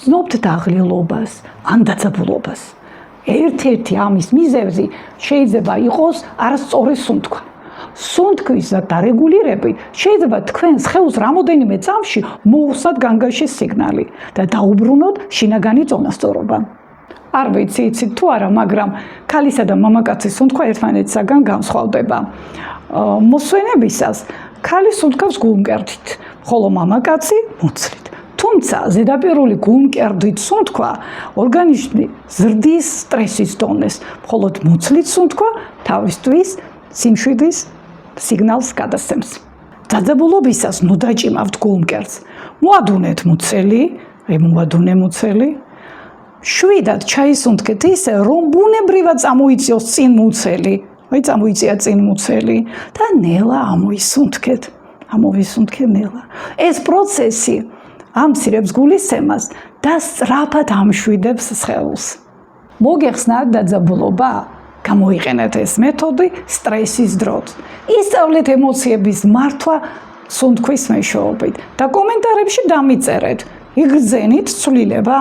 ვგრძნობთ დაღლილობას ან დაძაბულობას. ერთ-ერთი ამის მიზეზი შეიძლება იყოს არასწორი სუნთქვა. სუნთქვის დარეგულირებით შეიძლება თქვენ სხეულს რამოდენიმე წამში მოუხსნათ განგაშის სიგნალი და დაუბრუნოთ შინაგანი წონასწორობა. არ ვიცი იცით თუ არა, მაგრამ ქალისა და მამაკაცის სუნთქვა ერთმანეთისაგან განსხვავდება. მოსვენებისას ქალი სუნთქავს გულმკერდით, ხოლო მამაკაცი მუცლით. თუმცა ზედაპირული გულმკერდით სუნთქვა ორგანიზმი ზრდის სტრესის დონეს, მხოლოდ მუცლით სუნთქვა თავისთვის სიმშვიდის სიგნალს გადასცემს. დაძაბულობისას ნუ დაჭიმავთ გულმკერდს. მოადუნეთ მუცელი, მოადუნე მუცელი. შვიდად ჩაისუნთქეთ ისე, რომ ბუნებრივად წამოიწიოს წინ მუცელი. წამოიწია წინ მუცელი და ნელა ამოისუნთქეთ. ამოვისუნთქეთ ნელა. ეს პროცესი ამცირებს გულისცემას და სწრაფად ამშვიდებს სხეულს. მოგეხსნათ დაძაბულობა? გამოიყენეთ ეს მეთოდი სტრესის დროს. ისწავლეთ ემოციების მართვა სუნთქვის მეშვეობით და კომენტარებში დამიწერეთ. იგრძენით ცვლილება?